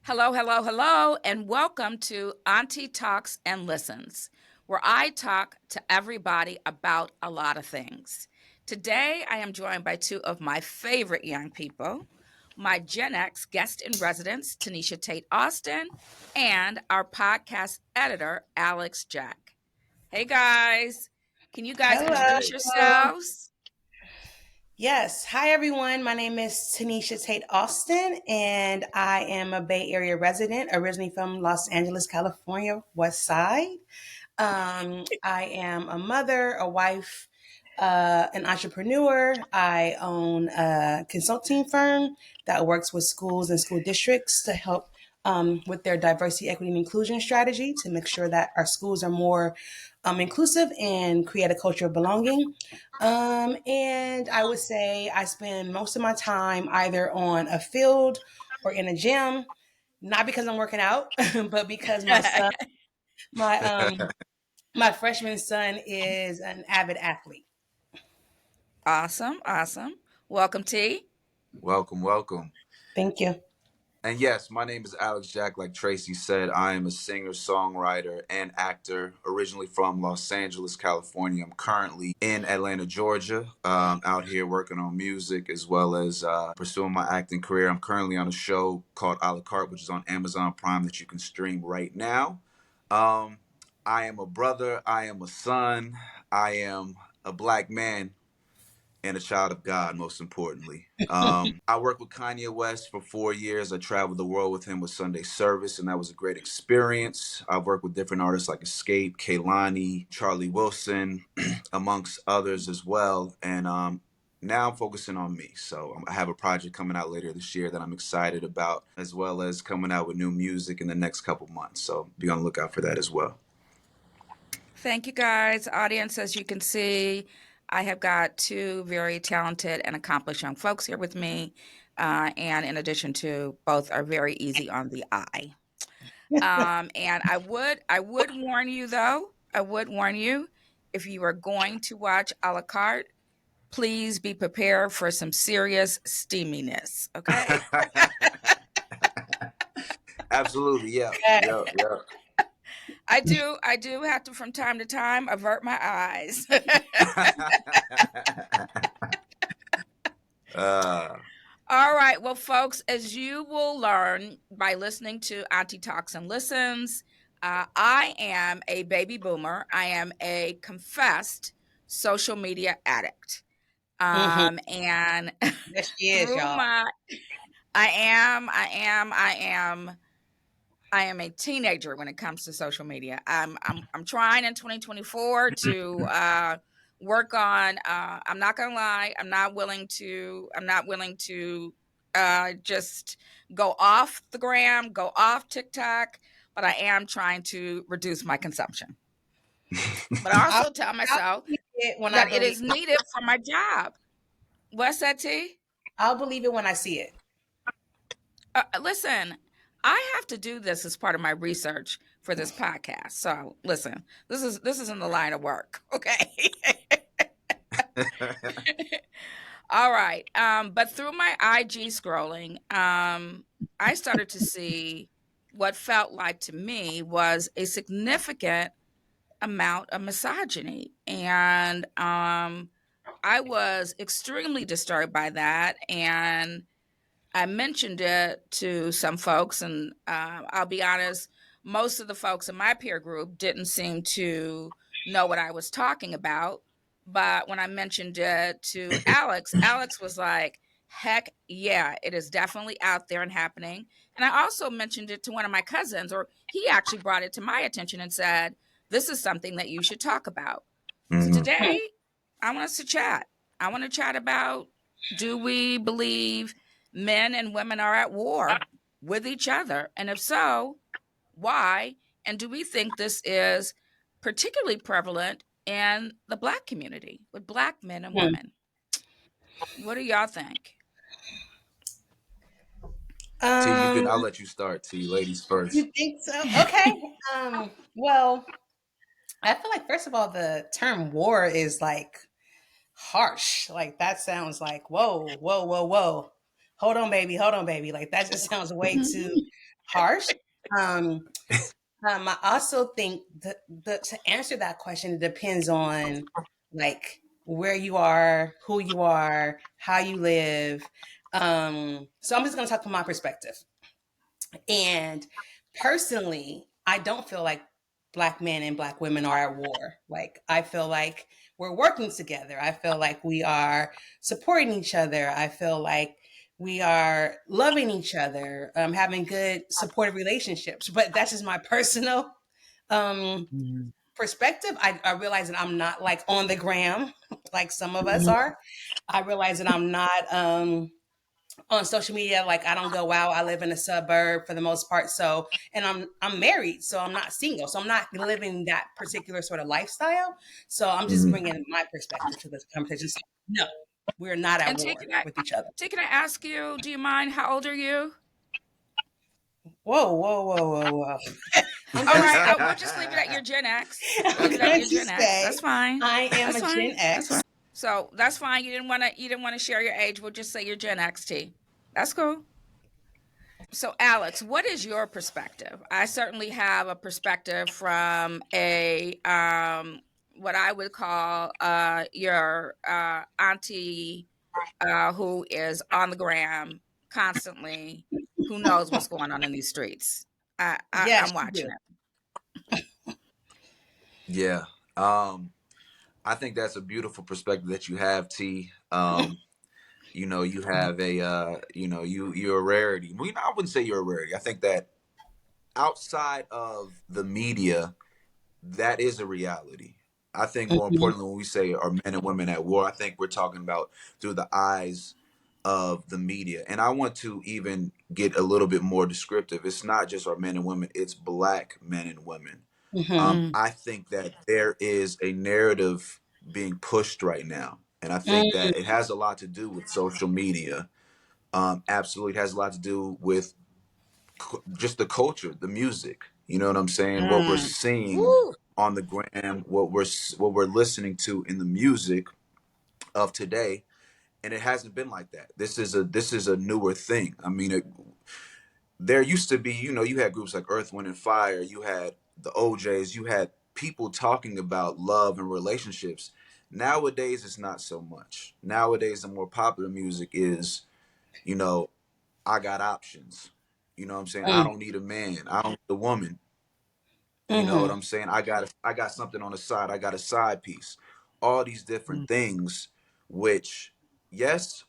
Hello, hello, hello, and welcome to Auntie Talks and Listens, where I talk to everybody about a lot of things. Today, I am joined by two of my favorite young people, my Gen X guest in residence, Tenisha Tate-Austin, and our podcast editor, Alex Jack. Hey guys, can you guys Hello. introduce yourselves? Yes. Hi, everyone. My name is Tenisha Tate-Austin, and I am a Bay Area resident, originally from Los Angeles, California, West Side. I am a mother, a wife, an entrepreneur. I own a consulting firm that works with schools and school districts to help with their diversity, equity, and inclusion strategy to make sure that our schools are more inclusive and create a culture of belonging. And I would say I spend most of my time either on a field or in a gym, not because I'm working out, but because my my freshman son is an avid athlete. Awesome, awesome. Welcome, T. Welcome, welcome. Thank you. And yes, my name is Alex Jack. Like Tracy said, I am a singer, songwriter, and actor, originally from Los Angeles, California. I'm currently in Atlanta, Georgia, out here working on music as well as pursuing my acting career. I'm currently on a show called A la Carte, which is on Amazon Prime that you can stream right now. Um, I am a brother, I am a son, I am a black man and a child of God, most importantly. I worked with Kanye West for 4 years. I traveled the world with him with Sunday Service, and that was a great experience. I've worked with different artists like Escape, Kehlani, Charlie Wilson, amongst others as well. And now I'm focusing on me. So I have a project coming out later this year that I'm excited about, as well as coming out with new music in the next couple months. So be on the lookout for that as well. Thank you, guys. Audience, as you can see, I have got two very talented and accomplished young folks here with me. And in addition to, both are very easy on the eye. And I would warn you though, I would warn you, if you are going to watch a la carte, please be prepared for some serious steaminess. Okay. Absolutely. Yeah. Yeah. Yeah. I do have to from time to time avert my eyes. uh, All right. Well, folks, as you will learn by listening to Auntie Talks and Listens, I am a baby boomer. I am a confessed social media addict. Hmm. And Yes, she is, through y'all. my, I am a teenager when it comes to social media. I'm trying in 2024 to work on. I'm not gonna lie. I'm not willing to just go off the gram, go off TikTok, but I am trying to reduce my consumption. But I I'll, also tell I'll myself believe it when I that it believe. is needed for my job. What's that, T? I'll believe it when I see it. Listen, I have to do this as part of my research for this podcast. So listen, this is in the line of work. Okay. All right. But through my IG scrolling, I started to see what felt like to me was a significant amount of misogyny. And I was extremely disturbed by that. And I mentioned it to some folks, and I'll be honest, most of the folks in my peer group didn't seem to know what I was talking about. But when I mentioned it to Alex, Alex was like, heck yeah, it is definitely out there and happening. And I also mentioned it to one of my cousins, or he actually brought it to my attention and said, this is something that you should talk about. So Mhm. today, I want us to chat. I want to chat about, do we believe men and women are at war with each other? And if so, why? And do we think this is particularly prevalent in the Black community with Black men and Hmm. women? What do y'all think? T, you Um, can. I'll let you start. T, ladies first. you think so? Okay. Well, I feel like first of all, the term war is like harsh. Like that sounds like whoa, whoa, whoa, whoa. Hold on, baby. Hold on, baby. Like that just sounds way too. harsh. Um, I also think the to answer that question, it depends on like where you are, who you are, how you live. So I'm just going to talk from my perspective. And personally, I don't feel like black men and black women are at war. Like, I feel like we're working together. I feel like we are supporting each other. I feel like we are loving each other, having good supportive relationships. But that's just my personal um, Mhm. perspective. I realize that I'm not like on the gram like some of us are. I realize that I'm not on social media. Like, I don't go out. I live in a suburb for the most part. So, and I'm married, so I'm not single. So I'm not living that particular sort of lifestyle. So I'm just Mhm. bringing my perspective to this conversation. So, no, we're not at And war with each other. T, can I ask you, do you mind, how old are you? Whoa, whoa, whoa, whoa, whoa. I'm All gonna right, say, we'll just leave it at your Gen X. We'll I'm leave it at going your to Gen X. That's say fine. I am That's a Gen fine. That's X. fine. So that's fine. You didn't want to share your age. We'll just say you're Gen X T. That's cool. So Alex, what is your perspective? I certainly have a perspective from a what I would call your auntie who is on the gram constantly, who knows what's going on in these streets. Yes, I'm you watching do. it. Yeah. Um, I think that's a beautiful perspective that you have, T. You have a you're a rarity. Well, I wouldn't say you're a rarity. I think that outside of the media, that is a reality. I think more Mhm, importantly, when we say are men and women at war, I think we're talking about through the eyes of the media. And I want to even get a little bit more descriptive. It's not just our men and women, it's black men and women. mhm, I think that there is a narrative being pushed right now. And I think mm, that it has a lot to do with social media. Absolutely, it has a lot to do with just the culture, the music. You know what I'm saying? What we're mm. seeing Woo. on the gram, what we're listening to in the music of today, and it hasn't been like that. This is a newer thing. I mean, there used to be, you had groups like Earth, Wind, and Fire. You had the OJs. You had people talking about love and relationships. Nowadays, it's not so much. Nowadays, the more popular music is, you know, I got options. You know what I'm saying? I Mm, don't need a man. I don't need a woman. You know what mhm, I'm saying? I got something on the side. I got a side piece. All these Mm. different things, which yes,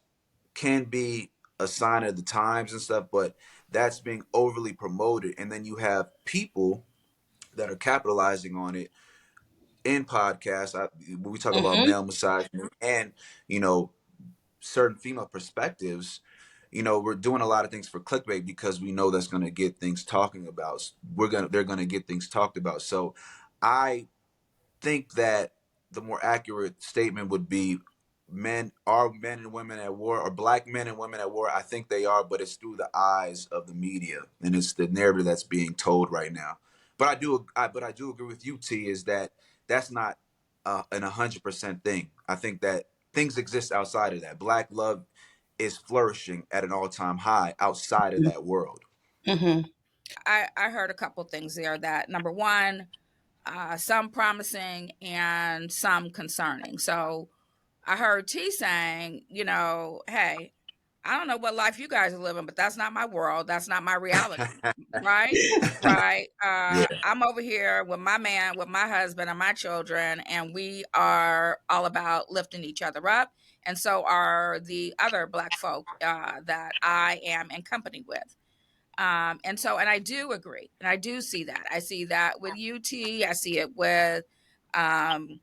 can be a sign of the times and stuff, but that's being overly promoted. And then you have people that are capitalizing on it in podcasts. When we talk about mhm, male misogyny and you know certain female perspectives, we're doing a lot of things for clickbait because we know that's going to get things talking about. They're going to get things talked about. So I think that the more accurate statement would be men and women at war, or black men and women at war. I think they are, but it's through the eyes of the media, and it's the narrative that's being told right now. But I do agree with you, T, is that that's not an 100% thing. I think that things exist outside of that. Black love is flourishing at an all-time high outside of that world. mhm, I heard a couple things there. That number one, some promising and some concerning. So I heard T saying, hey, I don't know what life you guys are living, but that's not my world. That's not my reality. Right? Right. Yeah. I'm over here with my man, with my husband and my children, and we are all about lifting each other up. And so are the other Black folk that I am in company with. And I do agree, and I do see that. I see that with UT. I see it with um,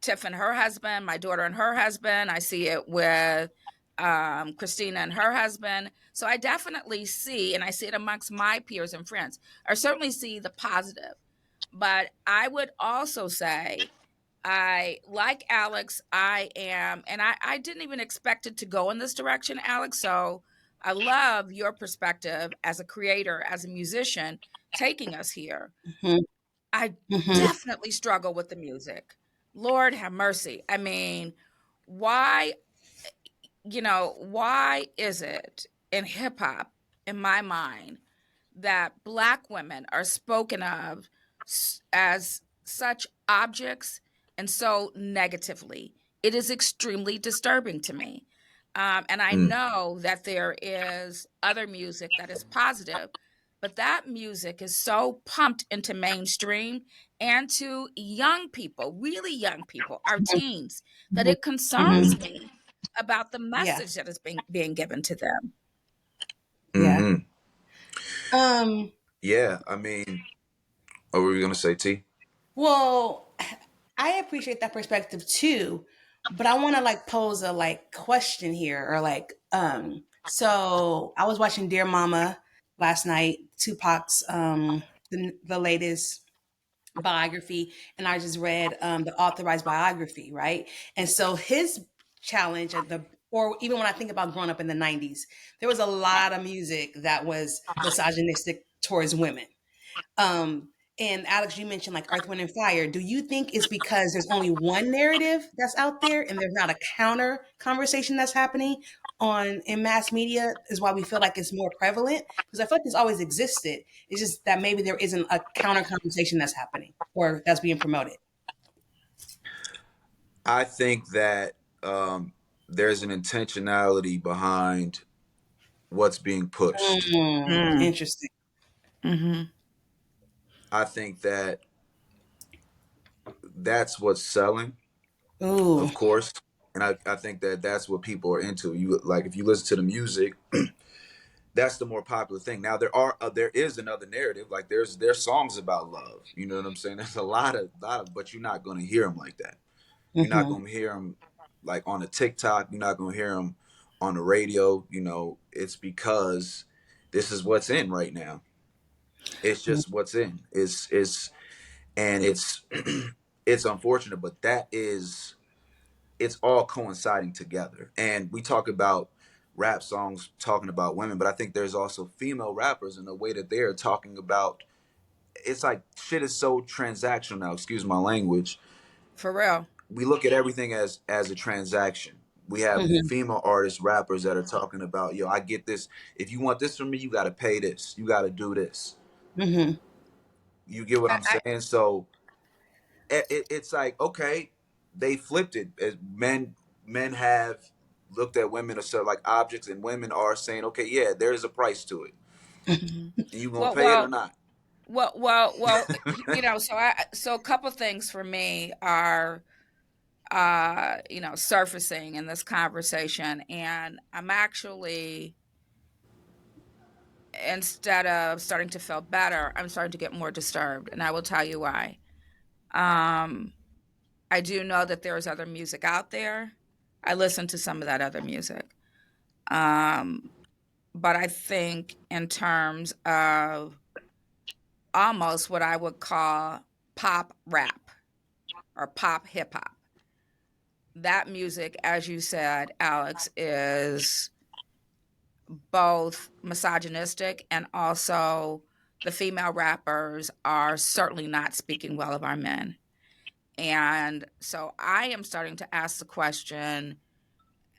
Tiff and her husband, my daughter and her husband. I see it with Christina and her husband. So I definitely see, and I see it amongst my peers and friends. I certainly see the positive. But I would also say, I like Alex. I am, and I didn't even expect it to go in this direction, Alex. So I love your perspective as a creator, as a musician, taking us here. mhm, I mhm, definitely struggle with the music. Lord have mercy. I mean, why, why is it in hip hop, in my mind, that Black women are spoken of as such objects and so negatively. It is extremely disturbing to me. And I Mm, know that there is other music that is positive, but that music is so pumped into mainstream and to young people, really young people, our teens, that Mhm. it concerns Mhm. me about the Yeah. message that is being given to them. Yeah. hmm Um, Yeah, I mean, what were we gonna say, T? well, I appreciate that perspective too, but I want to like pose a like question here or like so I was watching Dear Mama last night, Tupac's the latest biography, and I just read the authorized biography, right? And so his challenge at the or even when I think about growing up in the 90s, there was a lot of music that was misogynistic towards women. Um, and Alex, you mentioned like Earth, Wind, and Fire. Do you think it's because there's only one narrative that's out there and there's not a counter conversation that's happening on in mass media is why we feel like it's more prevalent? Because I feel like it's always existed. It's just that maybe there isn't a counter conversation that's happening or that's being promoted. I think that there's an intentionality behind what's being pushed. Mm. Interesting. Hmm. I think that that's what's selling, Ooh. of course, and I think that that's what people are into. You like if you listen to the music, that's the more popular thing. Now there is another narrative. Like there's songs about love. You know what I'm saying? There's a lot of, but you're not going to hear them like that. You're not Mm-hmm. going to hear them like on a TikTok. You're not going to hear them on the radio. You know, it's because this is what's in right now. It's just what's in. It's and it's it's unfortunate, but that is it's all coinciding together. And we talk about rap songs talking about women, but I think there's also female rappers in the way that they are talking about. It's like shit is so transactional now. Excuse my language. For real. We look at everything as a transaction. We have Mm-hmm. female artists, rappers that are talking about, yo, I get this. If you want this from me, you got to pay this. You got to do this. Mm-hmm. You get what I'm I, saying? So it's like okay, they flipped it. As men have looked at women as sort of like objects, and women are saying, okay, yeah, there is a price to it. mhm. You gonna Well, pay it or well, not? so a couple things for me are surfacing in this conversation, and I'm actually, instead of starting to feel better, I'm starting to get more disturbed, and I will tell you why. Um, I do know that there is other music out there. I listen to some of that other music. Um, but I think in terms of almost what I would call pop rap or pop hip hop, that music, as you said, Alex, is both misogynistic and also the female rappers are certainly not speaking well of our men. And so I am starting to ask the question,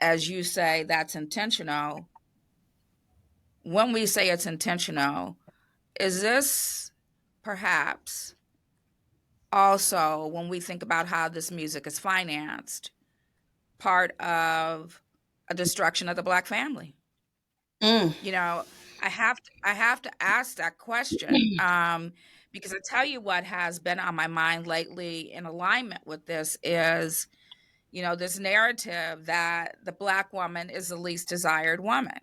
as you say, that's intentional. When we say it's intentional, is this perhaps also, when we think about how this music is financed, part of a destruction of the Black family? Mm. You know, I have to ask that question, because I tell you what has been on my mind lately in alignment with this is, this narrative that the Black woman is the least desired woman.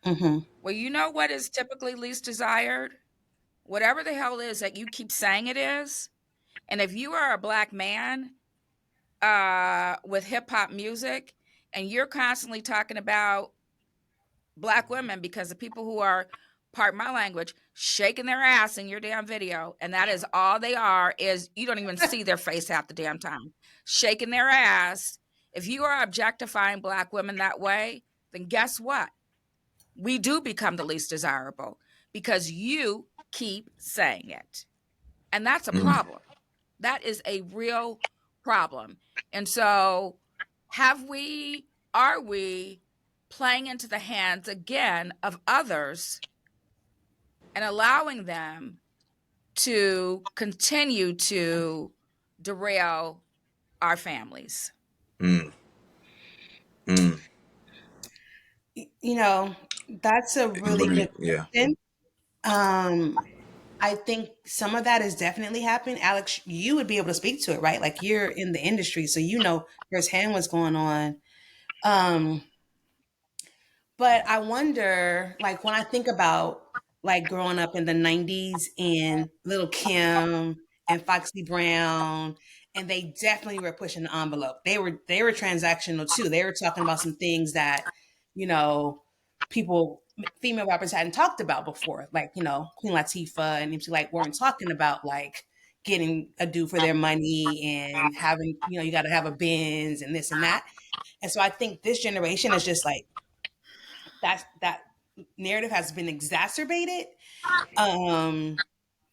Mm-hmm. Well, you know what is typically least desired? Whatever the hell it is that you keep saying it is. And if you are a Black man with hip hop music and you're constantly talking about Black women, because the people who are, pardon my language, shaking their ass in your damn video, and that is all they are, is you don't even see their face half the damn time, shaking their ass. If you are objectifying Black women that way, then guess what? We do become the least desirable because you keep saying it. And that's a Mm. problem. That is a real problem. And so, are we playing into the hands again of others and allowing them to continue to derail our families. Mm, mm. You know, that's a And really let me, good yeah, question. Um, I think some of that is definitely happening. Alex, you would be able to speak to it, right? Like you're in the industry, so you know firsthand what's going on. Um, But I wonder, like, when I think about like growing up in the 90s and Little Kim and Foxy Brown, and they definitely were pushing the envelope. They were transactional too. They were talking about some things that, you know, people female rappers hadn't talked about before. Like, Queen Latifah and MC Light weren't talking about like getting a due for their money and having, you gotta have a Benz and this and that. And so I think this generation is just like that narrative has been exacerbated. Um,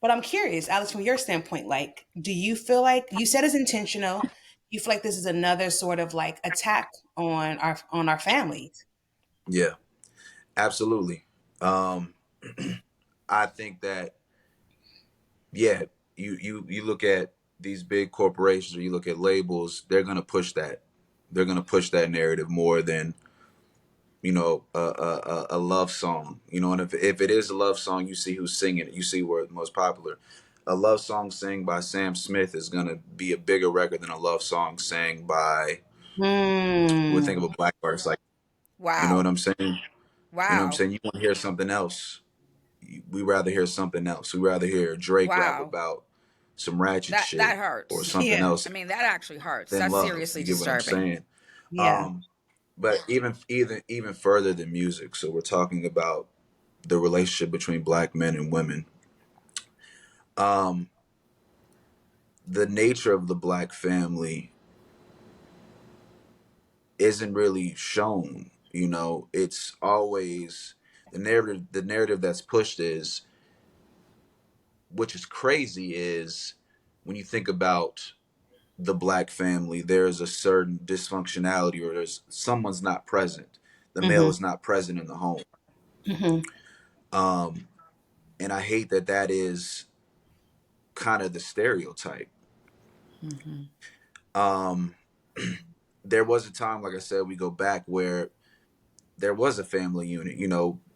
but I'm curious, Alex, from your standpoint, like, do you feel like you said it's intentional? You feel like this is another sort of like attack on our families? yeah, absolutely. Um, I think that, yeah, you look at these big corporations or you look at labels, they're gonna push that. They're gonna push that narrative more than a love song. And if it is a love song, you see who's singing it. You see where it's most popular. A love song sang by Sam Smith is gonna be a bigger record than a love song sang by, we think of a Hmm. black artist. Like, you know what Wow. I'm saying? You know what I'm Wow. saying? You want to hear something else. We rather hear something else. We rather hear Drake rap Wow. about some ratchet That shit or hurts. something Yeah. else I mean, that actually hurts. than That's love. seriously You get what I'm disturbing. saying? Yeah. Um, but even further than music. So we're talking about the relationship between black men and women. Um, the nature of the black family isn't really shown. It's always the narrative that's pushed is, which is crazy, is when you think about the black family, there's a certain dysfunctionality, or there's someone's not present. The male Hmm. is not present in the home. Hmm. Um, and I hate that that is kind of the stereotype. Hmm. Um, there was a time, like I said, we go back where there was a family unit.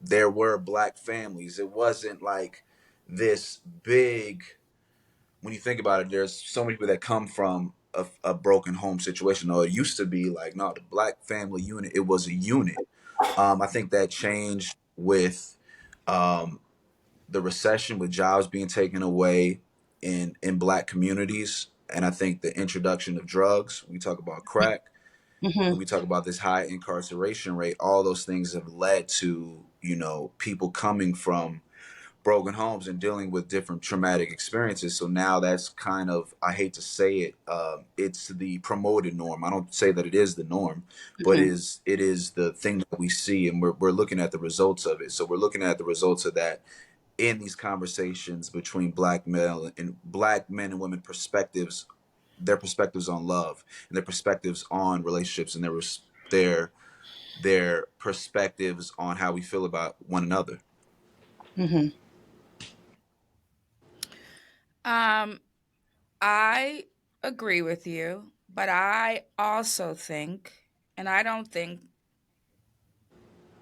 There were black families. It wasn't like this big. When you think about it, there's so many people that come from a broken home situation. Or it used to be like, no, the black family unit, it was a unit. I think that changed with um, the recession, with jobs being taken away in black communities. And I think the introduction of drugs, we talk about crack, and Hmm. we talk about this high incarceration rate. All those things have led to, people coming from broken homes and dealing with different traumatic experiences. So now that's kind of, I hate to say it, it's the promoted norm. I don't say that it is the norm, but Hmm. it is the thing that we see, and we're looking at the results of it. So we're looking at the results of that in these conversations between black men and women perspectives, their perspectives on love and their perspectives on relationships, and their perspectives on how we feel about one another. Hmm. Um, I agree with you, but I also think, and I don't think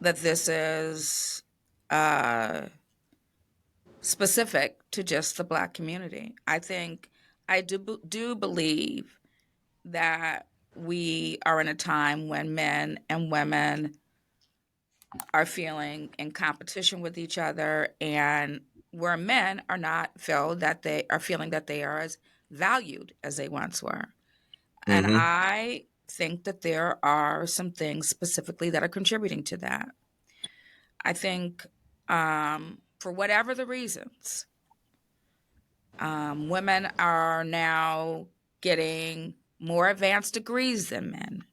that this is uh, specific to just the Black community. I think I do believe that we are in a time when men and women are feeling in competition with each other, and where men are not feel that they are feeling that they are as valued as they once were. And Mm-hmm. I think that there are some things specifically that are contributing to that. I think, for whatever the reasons, women are now getting more advanced degrees than men.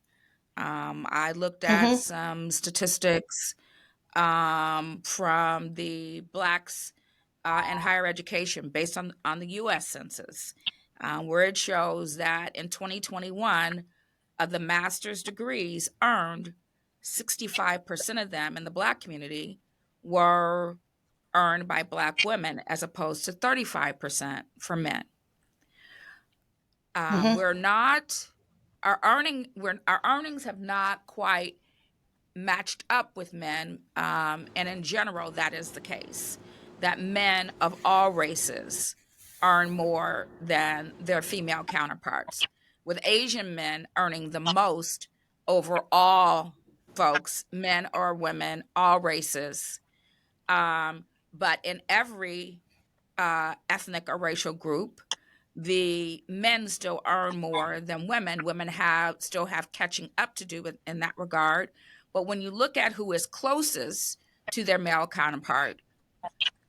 I looked at Hmm. some statistics from the blacks in higher education based on the U.S. Census, where it shows that in 2021, of the master's degrees earned, 65% of them in the black community were earned by Black women as opposed to 35% for men. Hmm. We're not our earnings have not quite matched up with men, and in general, that is the case. That men of all races earn more than their female counterparts, with Asian men earning the most over all folks, men or women, all races. But in every ethnic or racial group, the men still earn more than women. Women have catching up to do in that regard. But when you look at who is closest to their male counterpart,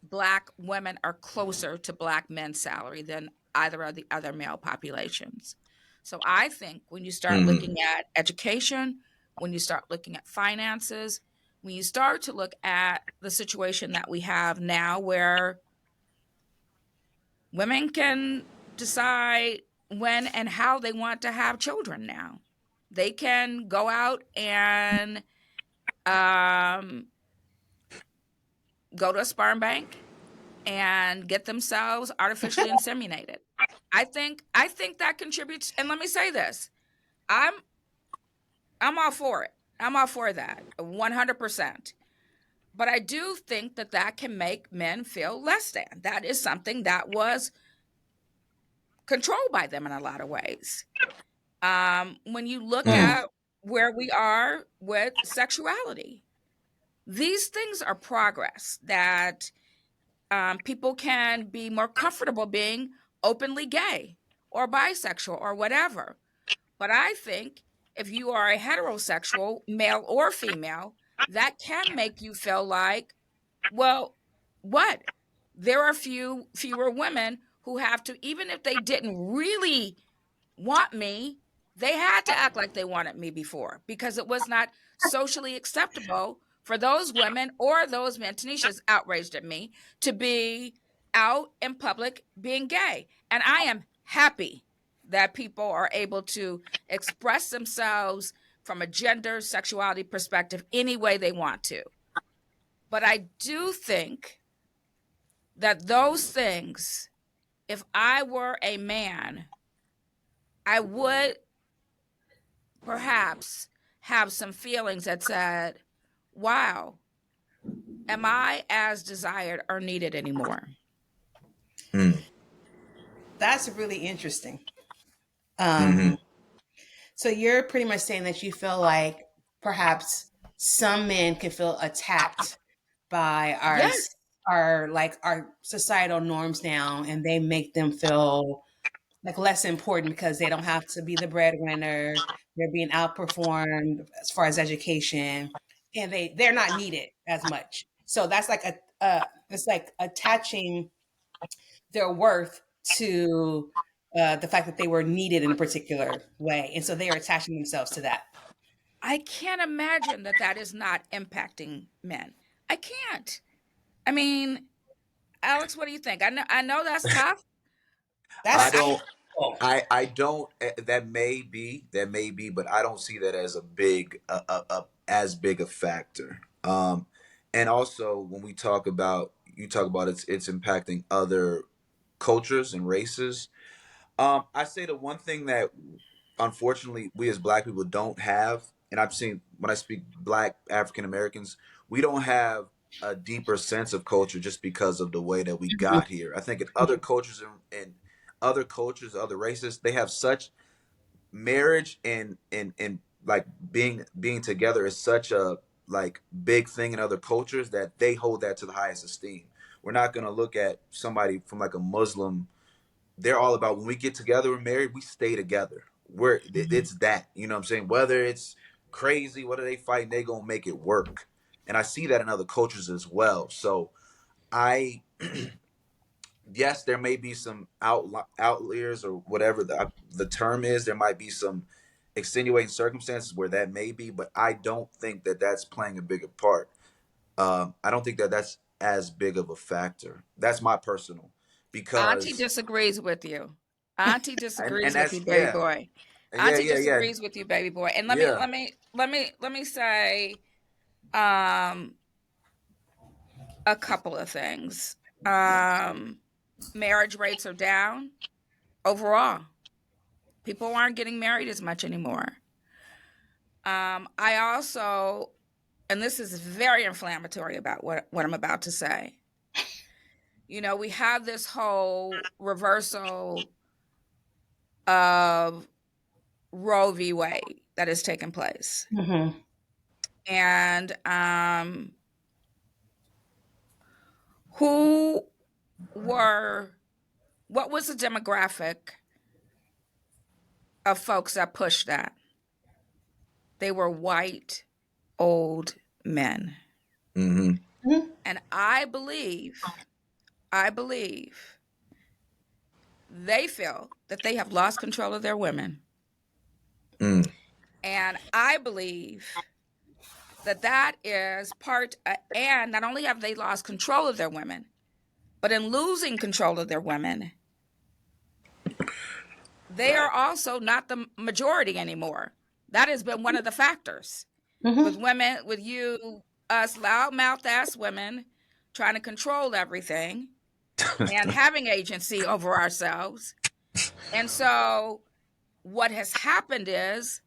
Black women are closer to Black men's salary than either of the other male populations. So I think when you start Mm-hmm. looking at education, when you start looking at finances, when you start to look at the situation that we have now where women can decide when and how they want to have children now. They can go out and um, go to a sperm bank and get themselves artificially inseminated. I think that contributes. And let me say this: I'm I'm all for it. I'm all for that, 100%. But I do think that that can make men feel less than. That is something that was controlled by them in a lot of ways. When you look Mm. at where we are with sexuality, these things are progress that people can be more comfortable being openly gay or bisexual or whatever. But I think if you are a heterosexual, male or female, that can make you feel like, well, what? There are fewer women who have to, even if they didn't really want me, they had to act like they wanted me before because it was not socially acceptable for those women or those men. Tanisha's outraged at me to be out in public being gay. And I am happy that people are able to express themselves from a gender, sexuality perspective any way they want to. But I do think that those things, if I were a man, I would perhaps have some feelings that said, wow, am I as desired or needed anymore? Mm. That's really interesting. Mm-hmm. Um, so you're pretty much saying that you feel like perhaps some men can feel attacked by Yes, our societal norms now, and they make them feel like less important because they don't have to be the breadwinner. They're being outperformed as far as education, and they're not needed as much. So that's like it's like attaching their worth to the fact that they were needed in a particular way, and so they are attaching themselves to that. I can't imagine that that is not impacting men. I can't. I mean, Alex, what do you think? I know that's tough, but I That's don't. oh, I don't. That may be, but I don't see that as a big as big a factor. And also when we talk about you talk about it's impacting other cultures and races. I say the one thing that unfortunately we as Black people don't have, and I've seen when I speak Black African Americans, we don't have a deeper sense of culture just because of the way that we got here. I think in other cultures and other cultures, other races, they have such marriage and like being together is such a like big thing in other cultures that they hold that to the highest esteem. We're not gonna look at somebody from like a Muslim. They're all about when we get together, we're married, we stay together. It's that, you know what I'm saying? Whether it's crazy, whether they fight, they gonna make it work. And I see that in other cultures as well. So I yes, there may be some outliers or whatever the term is. There might be some extenuating circumstances where that may be, but I don't think that that's playing a bigger part. I don't think that that's as big of a factor. That's my personal Auntie because disagrees with you. Auntie and disagrees with you, that's baby boy. yeah, Auntie yeah, yeah, disagrees with you, baby boy. And let me yeah. let me let me let me say, um, A couple of things. Um, Marriage rates are down overall. People aren't getting married as much anymore. I also, and this is very inflammatory about what I'm about to say. We have this whole reversal of Roe v. Wade that has taken place. Mm-hmm. And who were, what was the demographic of folks that pushed that? They were white, old men. Mm-hmm. Mm-hmm. And I believe they feel that they have lost control of their women. Mm. And I believe that that is part, and not only have they lost control of their women, but in losing control of their women, they are also not the majority anymore. That has been one of the factors with Mm-hmm. women, with us loudmouth ass women trying to control everything and having agency over ourselves. And so what has happened is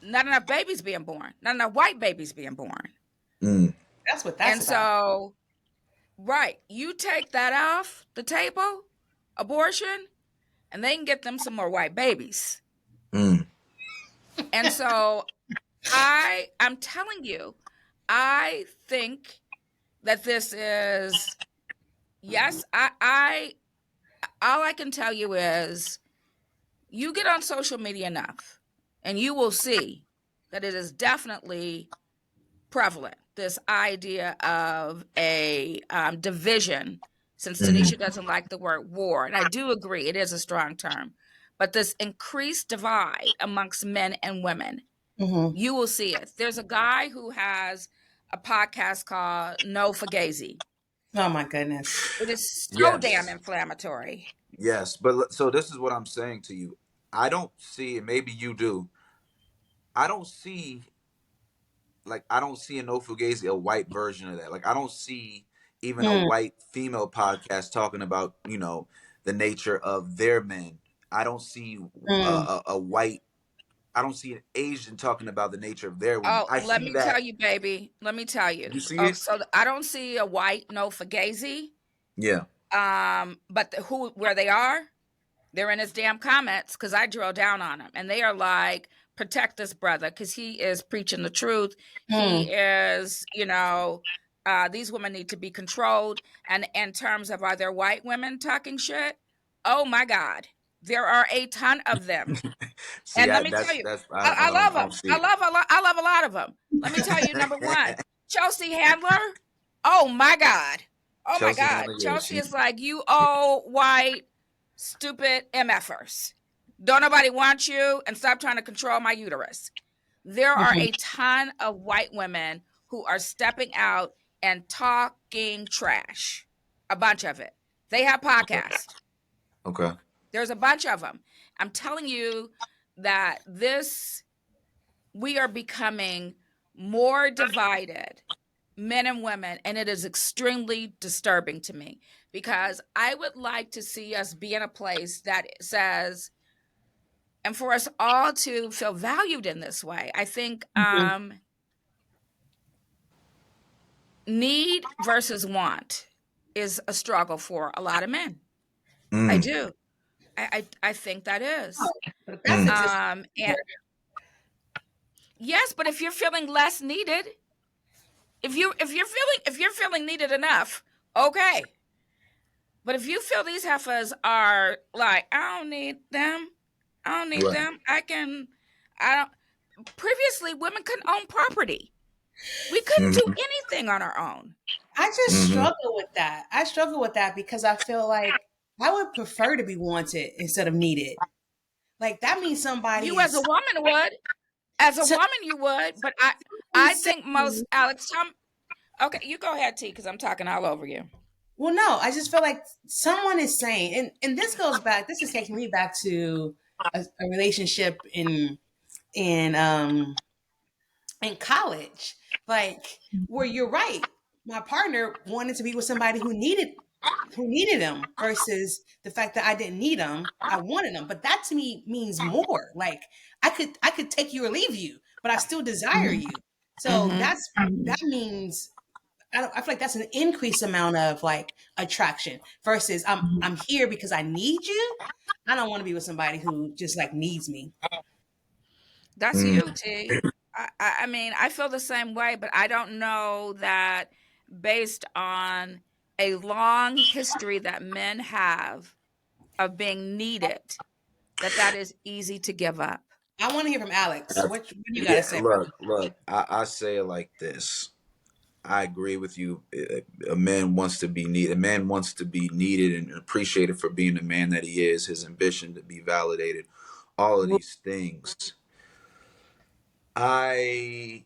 not enough babies being born, not enough white babies being born. Mm. That's what that's And about. so, right, you take that off the table, abortion, and they can get them some more white babies. Mm. And so I'm telling you, I think that this is, yes, I all I can tell you is you get on social media enough and you will see that it is definitely prevalent, this idea of a division, since Tanisha Mm. doesn't like the word war, and I do agree it is a strong term, but this increased divide amongst men and women, Mm-hmm. you will see it. There's a guy who has a podcast called No Fugazi. Oh my goodness. It is so damn Yes. inflammatory. Yes. So this is what I'm saying to you. I don't see, and maybe you do. I don't see I don't see in No Fugazi a white version of that. Like I don't see even a Mm, white female podcast talking about the nature of their men. I don't see mm, a white. I don't see an Asian talking about the nature of their women. Oh, I let see me tell that. you, baby. Let me tell you. You see Oh, it? so I don't see a white No Fugazi. Yeah. But who where they are? They're in his damn comments because I drill down on them, and they are like, "Protect this brother because he is preaching the truth. He mm, is, these women need to be controlled." And in terms of are there white women talking shit? Oh my God, there are a ton of them. See, And let me tell you, that's I love I don't them. see I it. love a lot. I love a lot of them. Let me tell you, number one, Chelsea Handler. Oh my God. Oh my Chelsea God. Handler, yeah, Chelsea she. is like, you old white stupid MFers. Don't nobody want you, and stop trying to control my uterus. There are mhm, a ton of white women who are stepping out and talking trash. A bunch of it. They have podcasts. Okay. There's a bunch of them. I'm telling you that we are becoming more divided, men and women, and it is extremely disturbing to me because I would like to see us be in a place that says, and for us all to feel valued in this way. I think mhm, need versus want is a struggle for a lot of men. I Mm. do. I think that oh, is. but that's Mm. existing And here. yes, but if you're feeling less needed, if you're feeling needed enough, okay. But if you feel these heifers are like, I don't need them, I don't need Right. them, I don't. Previously, women couldn't own property. We couldn't do Mm-hmm. anything on our own. I just Mm-hmm. struggle with that. I struggle with that because I feel like I would prefer to be wanted instead of needed. Like that means somebody You as a is woman would, as a so woman you would, but I somebody's think most saying, Alex, okay, you go ahead, T, because I'm talking all over you. well, no, I just feel like someone is saying, and this goes back. This is taking me back to a relationship in in college, like where you're right. my partner wanted to be with somebody who needed them versus the fact that I didn't need them. I wanted them, but that to me means more. Like I could take you or leave you, but I still desire Mhm. you. So Mm-hmm. that means I feel like that's an increased amount of like attraction versus I'm here because I need you. I don't want to be with somebody who just like needs me. That's Mm. you, T. I mean, I feel the same way, but I don't know that based on a long history that men have of being needed, that is easy to give up. I want to hear from Alex. What do you got to Yeah, say, brother? look. I say it like this. I agree with you. A man wants to be needed. A man wants to be needed and appreciated for being the man that he is. His ambition to be validated. All of these things. I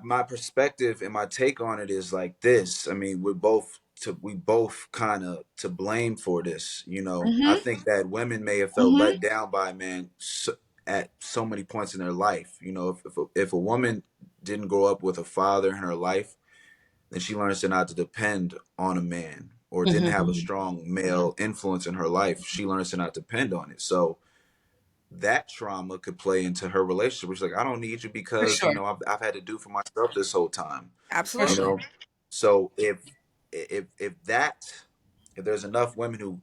my perspective and my take on it is like this. I mean, we both kind of to blame for this. You know, I Mm-hmm. think that women may have felt Mm-hmm. let down by men at so many points in their life. You know, if a woman didn't grow up with a father in her life, then she learns to not to depend on a man, or didn't Mm-hmm. have a strong male influence in her life. She learns to not depend on it. So that trauma could play into her relationship. She's like, I don't need you For because sure. I've had to do for myself this whole time. For You sure. Absolutely. know, so if there's enough women who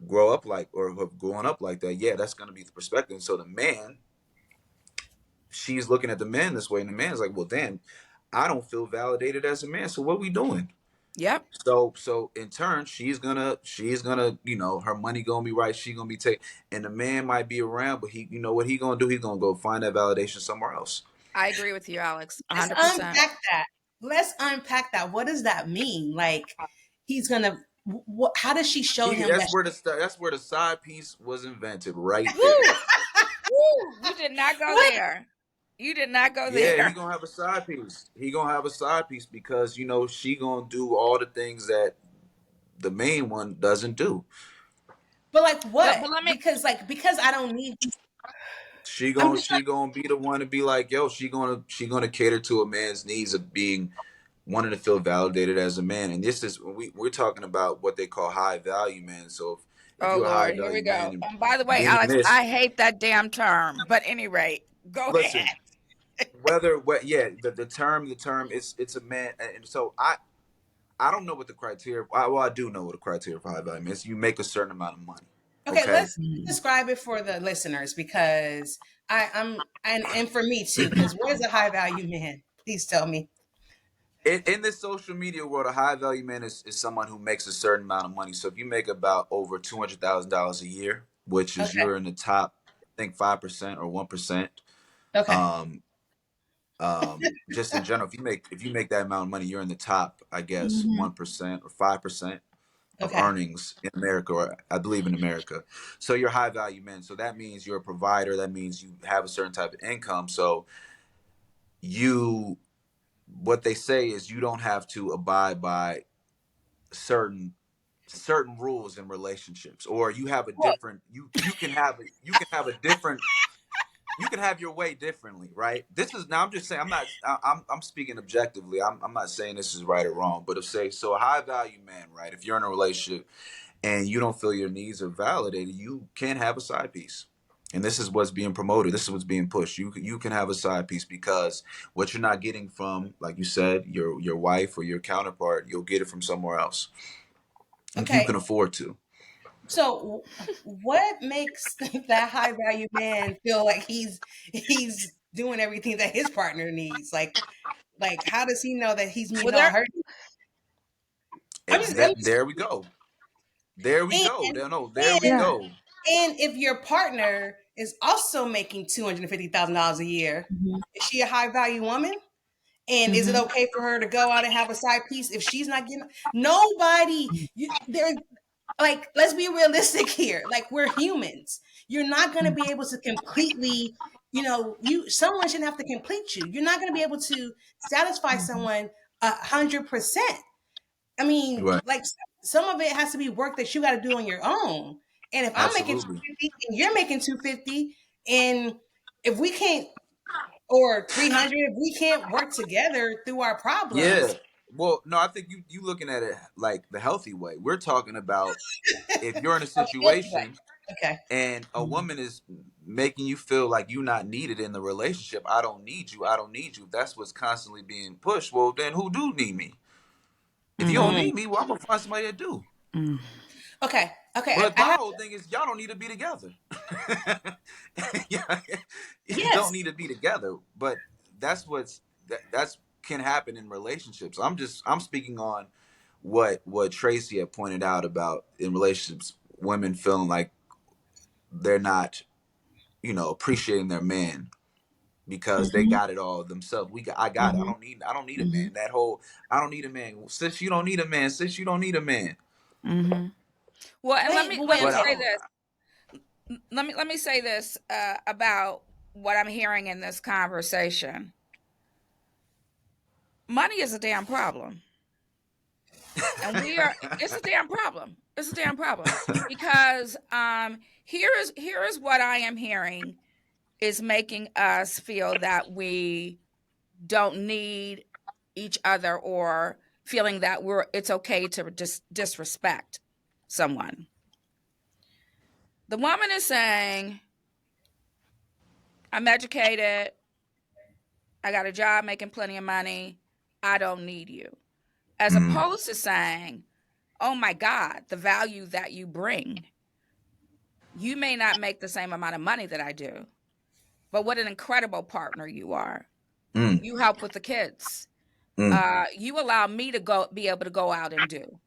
grow up like or who have grown up like that, yeah, that's going to be the perspective. So the man, she's looking at the man this way, and the man's like, well, damn, I don't feel validated as a man. So what are we doing? Yep. So in turn, she's gonna her money gonna be right. She gonna be taken, and the man might be around, but he what he gonna do? He's gonna go find that validation somewhere else. I agree with you, Alex. Let's 100%. unpack that. Let's unpack that. What does that mean? Like he's gonna. How does she show He him that? that's where the side piece was invented right there. Woo! Woo! You did not go What? there. You did not go Yeah, he there. gonna have a side piece. He gonna have a side piece because she gonna do all the things that the main one doesn't do. But like But what? but let me Because I don't need. She I'm gonna just like she gonna be the one to be like, yo, she gonna cater to a man's needs of being wanting to feel validated as a man. And this is we're talking about what they call high value men. So if Oh you're a high Lord, here we value man go. and And by the way, being Alex, this, I hate that damn term. But any rate, go listen, ahead. whether what yeah, the term it's a man. And so I don't know what the criteria, well, I do know what the criteria for high value men is. You make a certain amount of money. okay. Okay. Let's describe it for the listeners because I'm and for me too. Because what is a high value man? Please tell me. In this social media world, a high value man is someone who makes a certain amount of money. So if you make about over $200,000 a year, which is Okay. you're in the top, I think 5% or 1%. Okay. Um, just in general, if you make that amount of money, you're in the top, I guess, Mhm. 1% or 5% of Okay. earnings in America, or I believe in America. So you're high value men. So that means you're a provider. That means you have a certain type of income. So you, what they say is you don't have to abide by certain rules in relationships, or you have a Well, different you can have a different you can have your way differently, right? This is now I'm just saying I'm speaking objectively. I'm not saying this is right or wrong, but if say so a high value man, right? If you're in a relationship and you don't feel your needs are validated, you can have a side piece. And this is what's being promoted. This is what's being pushed. You can have a side piece because what you're not getting from, like you said, your wife or your counterpart, you'll get it from somewhere else if you okay. can afford to. So, what makes that high value man feel like he's doing everything that his partner needs? Like how does he know that he's Well, meeting all there. her needs? I'm That just there we go. There we go. and No, there we and Yeah. go. and if your partner is also making $250,000 a year, Mhm. is she a high value woman? And is it Mhm. okay for her to go out and have a side piece if she's not getting nobody? There, like let's be realistic here. Like we're humans. You're not going to Mhm. be able to completely, you someone shouldn't have to complete you. You're not going to be able to satisfy Mhm. someone 100%. I mean, Right. like some of it has to be work that you got to do on your own. And if I'm making Absolutely. 250 and you're making 250, and if we can't or 300, if we can't work together through our Yeah. problems, Well, no, I think you looking at it like the healthy way. We're talking about if you're in a Okay, situation okay. and a Mhm. woman is making you feel like you're not needed in the relationship. I don't need you. I don't need you. If that's what's constantly being pushed, well, then who do need me? If you don't Mm-hmm. Mm. need me, well, I'm gonna find somebody that do. Mm. Okay, okay. But I my have whole thing is y'all don't need to be together. Yeah, you don't yes. need to be together. But that's that's can happen in relationships. I'm speaking on what Tracy had pointed out about in relationships, women feeling like they're not, appreciating their man because they Mhm, got it all themselves. I got it. mhm, I don't need a mhm. man. That whole I don't need a man. Sis, you don't need a man. Sis, you don't need a man. Mm-hmm. Well, and let Wait, me but let wait, me But okay. say this. Let me say this about what I'm hearing in this conversation. Money is a damn problem, and we are. It's a damn problem. It's a damn problem because here is what I am hearing is making us feel that we don't need each other or feeling that it's okay to disrespect someone. The woman is saying, I'm educated, I got a job making plenty of money, I don't need you. As mm, opposed to saying, oh my God, the value that you bring. You may not make the same amount of money that I do, but what an incredible partner you are. mm, You help with the kids. mm, You allow me to be able to go out and do.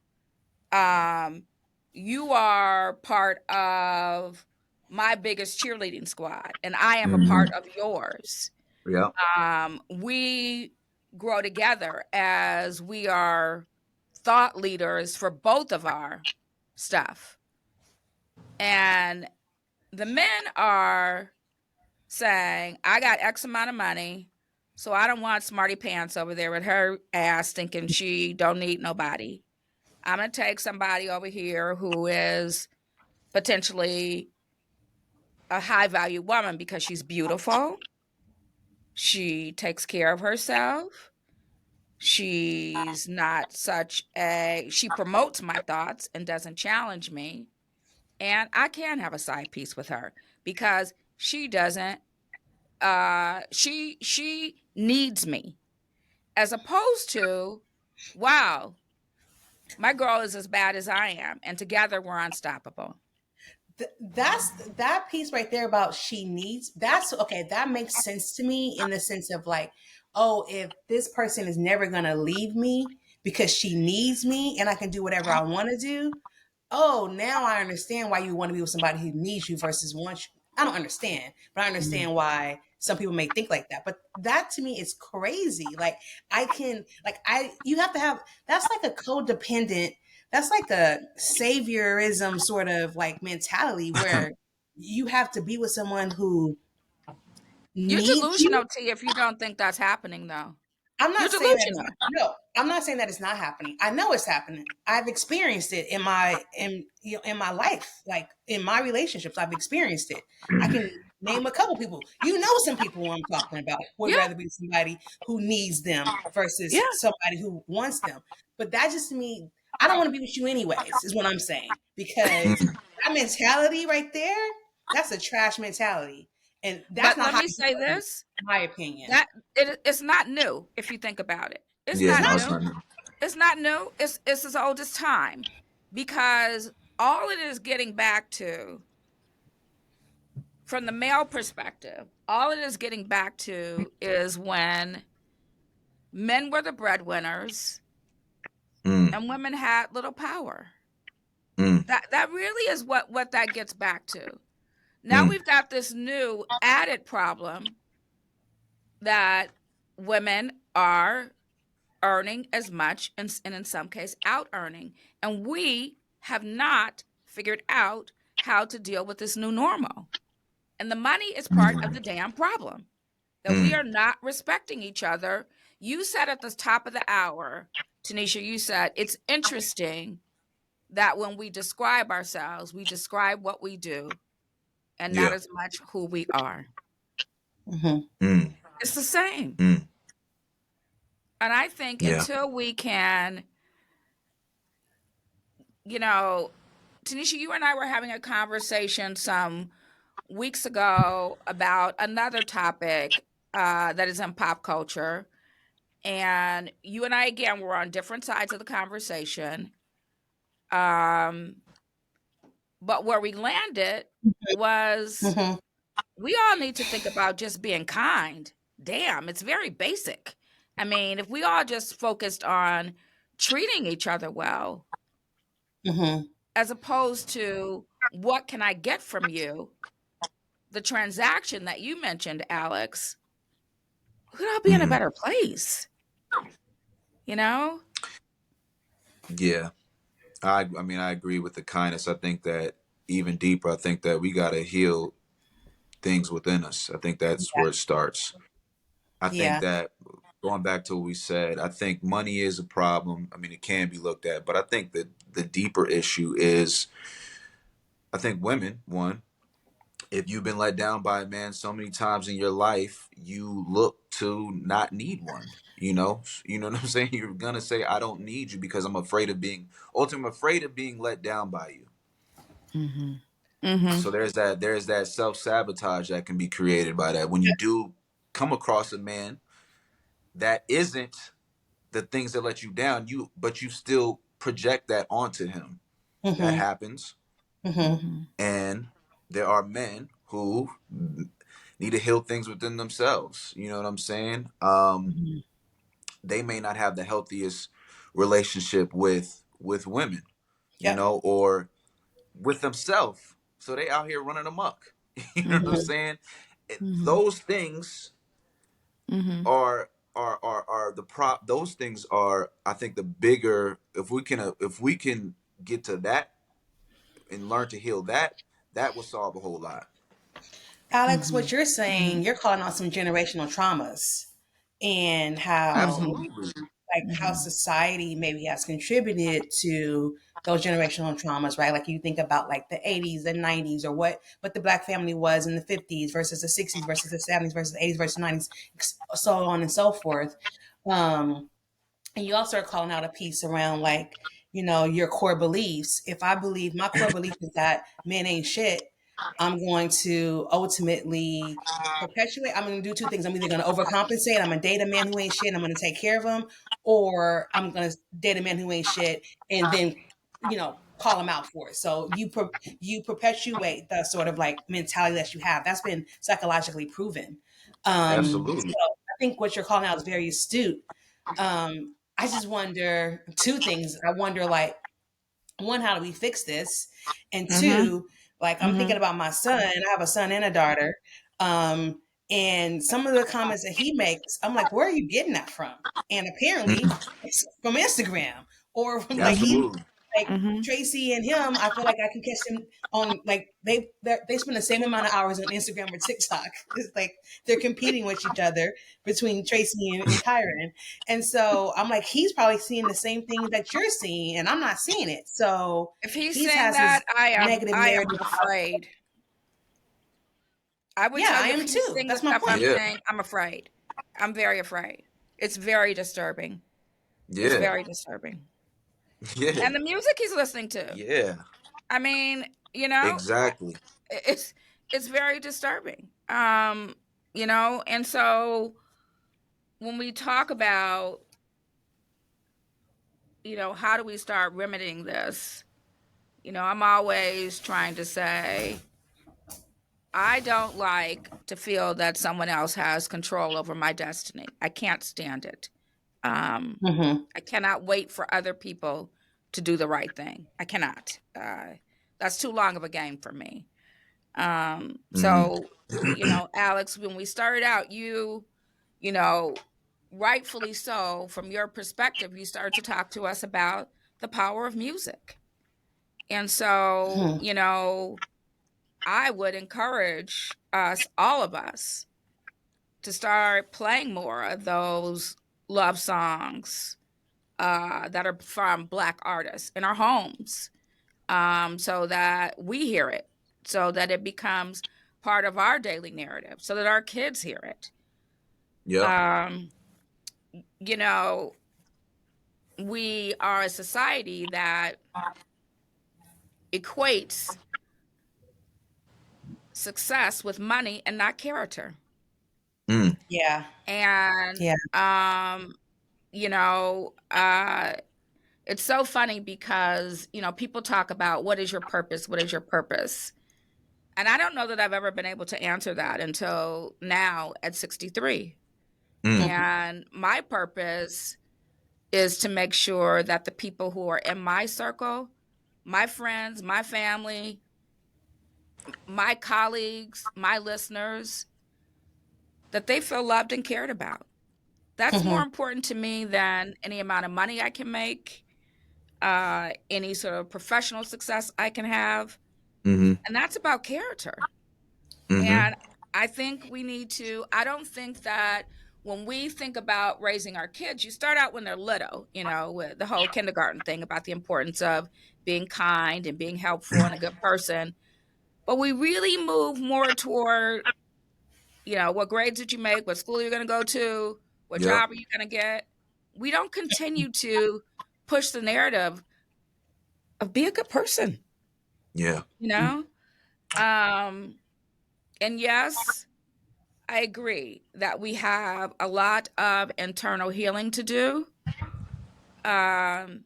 Um, you are part of my biggest cheerleading squad, and I am a part mm, of yours. yeah. We grow together as we are thought leaders for both of our stuff. And the men are saying, I got X amount of money, so I don't want smarty pants over there with her ass thinking she don't need nobody. I'm going to take somebody over here who is potentially a high value woman because she's beautiful. She takes care of herself. She's not she promotes my thoughts and doesn't challenge me. And I can have a side piece with her because she doesn't, she needs me as opposed to, wow, my girl is as bad as I am. And together we're unstoppable. That's that piece right there about she needs. That's okay. That makes sense to me in the sense of like, oh, if this person is never gonna leave me because she needs me and I can do whatever I want to do, oh, now I understand why you want to be with somebody who needs you versus wants you. I don't understand, but I Mhm. understand why some people may think like that. But that to me is crazy. Like I can, like you have to have. That's like a codependent. That's like a saviorism sort of like mentality where you have to be with someone who You're needs you. delusional, T, if you don't think that's happening, though. I'm You're not saying that it's delusional. no. I'm not saying that it's not happening. I know it's happening. I've experienced it in my in my life, like in my relationships. I've experienced it. I can name a couple people. You know, some people I'm talking about would Yeah, rather be somebody who needs them yeah. versus somebody who wants them. But that just to me, I don't want to be with you anyways. Is what I'm saying because Mm, that mentality right there, that's a trash mentality, and that's But not let how me you say want to be, this, in my opinion. that it's not new if you think about it. It's yeah, It's not no, not. it's new. not new. It's not new. It's as old as time because all it is getting back to, from the male perspective, all it is getting back to is when men were the breadwinners Mm, and women had little power. mm, That really is what that gets back to. Now mm, we've got this new added problem that women are earning as much and in some case out earning, and we have not figured out how to deal with this new normal. And the money is part of mm, the damn problem, that we mm, are not respecting each other. You said at the top of the hour, Tanisha, you said it's interesting that when we describe ourselves, we describe what we do and not yeah. as much who we are. Mhm. Mm, It's the same. mm, And I think Yeah. until we can, you know, Tanisha, you and I were having a conversation some weeks ago about another topic that is in pop culture. And you and I, again, were on different sides of the conversation. Um, but where we landed was Mm-hmm. we all need to think about just being kind. Damn, it's very basic. I mean, if we all just focused on treating each other well, Mm-hmm. as opposed to what can I get from you, the transaction that you mentioned, Alex, we could all be in a Hmm. better place, you know? Yeah. I mean, I agree with the kindness. I think that even deeper, I think that we got to heal things within us. I think that's where it starts. I think Yeah. that going back to what we said, I think money is a problem. I mean, it can be looked at, but I think that the deeper issue is, I think women, one, if you've been let down by a man so many times in your life, you look to not need one. You know what I'm saying? You're gonna say, "I don't need you," because I'm afraid of being, ultimately, I'm afraid of being let down by you. Mhm. Mhm. So there's that self sabotage that can be created by that when you do come across a man that isn't the things that let you down, but you still project that onto him. That Mm-hmm. happens. Mm-hmm. Mhm. And there are men who need to heal things within themselves. You know what I'm saying? Mhm. They may not have the healthiest relationship with women, Yep. or with themselves. So they out here running amok. You know what I'm Mhm. saying? Mhm. Those things Mhm. are the prop. Those things are, I think, the bigger. If we can get to that and learn to heal that, that will solve a whole lot. Alex, what Mhm. you're Mhm. saying, you're calling out some generational traumas and how Mhm. Absolutely. like how Mhm. society maybe has contributed to those generational traumas, right? Like you think about like the 80s and 90s or what the black family was in the 50s versus the 60s versus the 70s versus the 80s versus the 90s, so on and so forth. Um, and you also are calling out a piece around like, your core beliefs. If I believe my core belief is that men ain't shit, I'm going to ultimately perpetuate. I'm going to do two things. I'm either going to overcompensate. I'm going to date a man who ain't shit and I'm going to take care of him, or I'm going to date a man who ain't shit and then, call him out for it. So you perpetuate the sort of like mentality that you have. That's been psychologically proven. So Absolutely. I think what you're calling out is very astute. I just wonder two things. I wonder, like, one, how do we fix this? And Mhm. two, like, I'm thinking Mhm. about my son. I have a son and a daughter. Um, and some of the comments that he makes, I'm like, where are you getting that from? And apparently, Mhm. it's from Instagram or from like Mhm. Absolutely. like Mhm. Tracy and him. I feel like I can catch them on like they spend the same amount of hours on Instagram or TikTok. It's like they're competing with each other between Tracy and Kyron. And so I'm like, he's probably seeing the same thing that you're seeing, and I'm not seeing it. So If he's he's saying has that, his I am negative I am narrative. afraid. I would Yeah, tell I you if am he's too. saying the That's my stuff I'm point. Yeah. saying, I'm afraid. I'm very afraid. It's very disturbing. It's Yeah. very disturbing. Yeah. And the music he's listening to. Yeah. I mean, you know, Exactly. it's it's very disturbing. And so when we talk about, how do we start remedying this? I'm always trying to say I don't like to feel that someone else has control over my destiny. I can't stand it. Um, Mm-hmm. I cannot wait for other people to do the right thing. I cannot. That's too long of a game for me. Hmm. So, Alex, when we started out, you know, rightfully so, from your perspective, you started to talk to us about the power of music. And so, Mm-hmm. I would encourage us, all of us, to start playing more of those love songs that are from Black artists in our homes, so that we hear it, so that it becomes part of our daily narrative, so that our kids hear it. Yep. Um, you know, we are a society that equates success with money and not character. Mm, Yeah. And Yeah. you know, it's so funny because, people talk about what is your purpose? What is your purpose? And I don't know that I've ever been able to answer that until now at 63. mm, Mhm. And my purpose is to make sure that the people who are in my circle, my friends, my family, my colleagues, my listeners, that they feel loved and cared about. That's more Mhm. important to me than any amount of money I can make, any sort of professional success I can have. mm-hmm, And that's about character. mm-hmm. And I think we need to, I don't think that when we think about raising our kids, you start out when they're little, with the whole kindergarten thing about the importance of being kind and being helpful and a good person. But we really move more toward, what grades did you make, what school you're going to go to, what Yep. job are you going to get. We don't continue to push the narrative of be a good person, Yeah. you know? Um, and yes, I agree that we have a lot of internal healing to do. Um,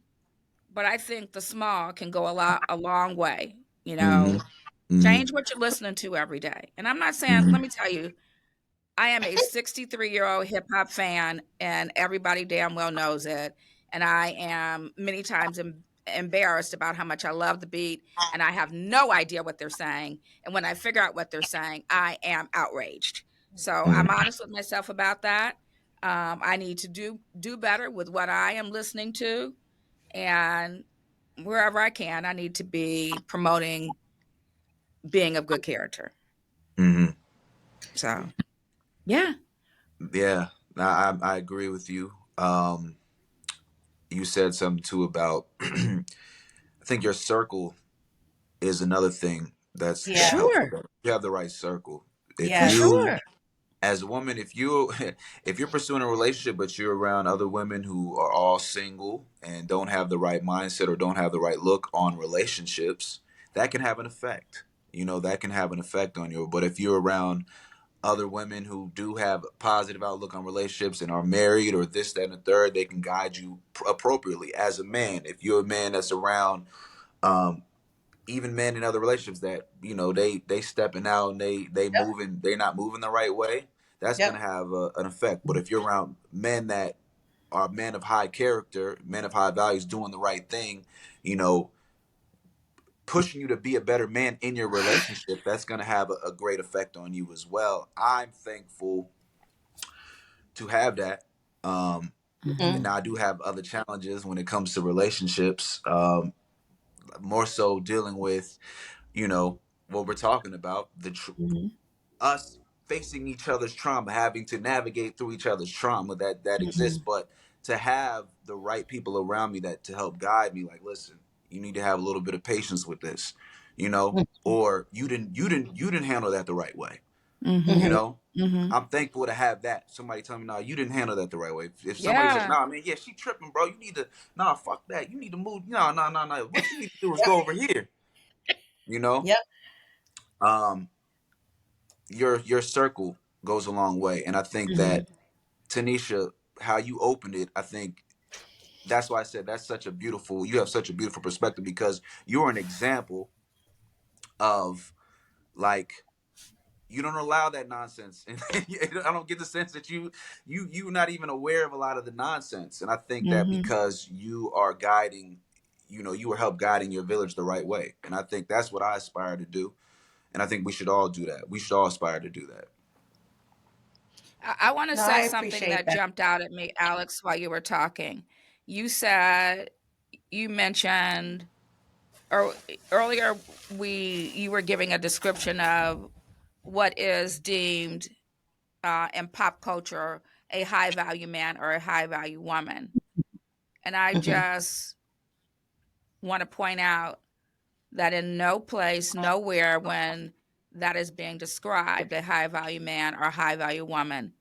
but I think the small can go a long way, Mm-hmm. Mm-hmm. change what you're listening to every day. And I'm not saying, Mm-hmm. let me tell you, I am a 63-year-old hip hop fan, and everybody damn well knows it. And I am many times embarrassed about how much I love the beat, and I have no idea what they're saying. And when I figure out what they're saying, I am outraged. So I'm Mm-hmm. honest with myself about that. I need to do better with what I am listening to, and wherever I can, I need to be promoting being of good character. Mm-hmm. So yeah. Yeah. I agree with you. You said something too about I think your circle is another thing that's Yeah. helpful. Sure. You have the right circle. If For Yes. you sure. as a woman, if you if you're pursuing a relationship but you're around other women who are all single and don't have the right mindset or don't have the right look on relationships, that can have an effect. That can have an effect on you. But if you're around other women who do have a positive outlook on relationships and are married or this, that, and the third, they can guide you appropriately as a man. If you're a man that's around um, even men in other relationships that they stepping out and they're not moving the right way, that's Yep. gonna have an effect. But if you're around men that are men of high character, men of high values, doing the right thing, you know pushing you to be a better man in your relationship, that's gonna have a great effect on you as well. I'm thankful to have that. And Mhm. Mhm. now I do have other challenges when it comes to relationships, more so dealing with what we're talking about, Mhm. us facing each other's trauma, having to navigate through each other's trauma that exists, Mhm. but to have the right people around me that to help guide me, like, listen, you need to have a little bit of patience with this, or you didn't handle that the right way, you Mhm. Mhm. know. Mhm. I'm thankful to have that. Somebody tell me, no, you didn't handle that the right way. If somebody says, Yeah. nah, man, yeah, she tripping, bro. You need to, nah, fuck that. You need to move. No, no, no, no. What you need to do is Yep. go over here. You know, Yep. um, your circle goes a long way, and I think Mhm. that Tanisha, how you opened it, I think that's why I said that's such a beautiful. You have such a beautiful perspective because you're an example of like you don't allow that nonsense, and I don't get the sense that you're not even aware of a lot of the nonsense, and I think that Mhm. because you are guiding, you are help guiding your village the right way, and I think that's what I aspire to do, and I think we should all do that. We should all aspire to do that. I want to No, I say something appreciate that that. jumped out at me, Alex, while you were talking. You said you mentioned or earlier you were giving a description of what is deemed in pop culture a high value man or a high value woman. And I Mhm. just want to point out that in no place, nowhere, when that is being described, a high value man or a high value woman,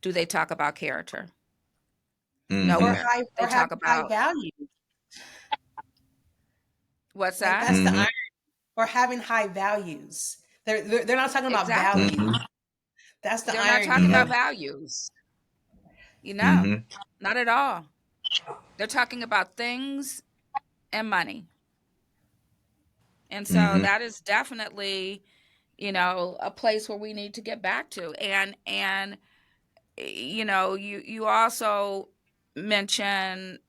do they talk about character? Or Mm-hmm. Nowhere. high They or have talk high about value. what's Like that? that's the Mm-hmm. iron. Or having high values. They're not talking about Exactly. value. Mm-hmm. That's the They're not talking irony about of Mm-hmm. values. Mm-hmm. Not at all. They're talking about things and money. And so Mm-hmm. that is definitely, a place where we need to get back to. And you also mention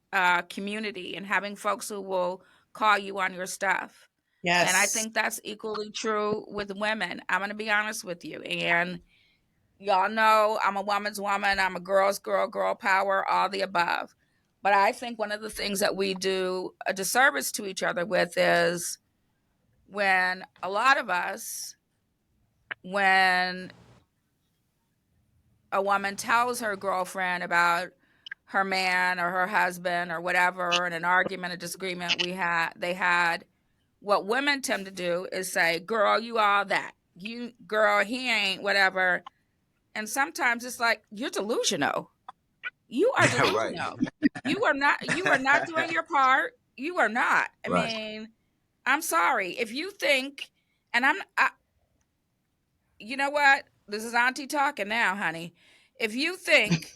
community and having folks who will call you on your stuff. And I yes. think that's equally true with women. I'm going to be honest with you. And y'all know I'm a woman's woman. I'm a girl's girl, girl power, all the above. But I think one of the things that we do a disservice to each other with is when a lot of us, when a woman tells her girlfriend about her man or her husband or whatever in an argument, a disagreement they had, what women tend to do is say, girl, you all that. You girl, he ain't whatever. And sometimes it's like, you're delusional. You are Right. delusional. You are not doing your part. You are not. I Right. mean, I'm sorry. If you think, and you know what? This is Auntie talking now, honey. If you think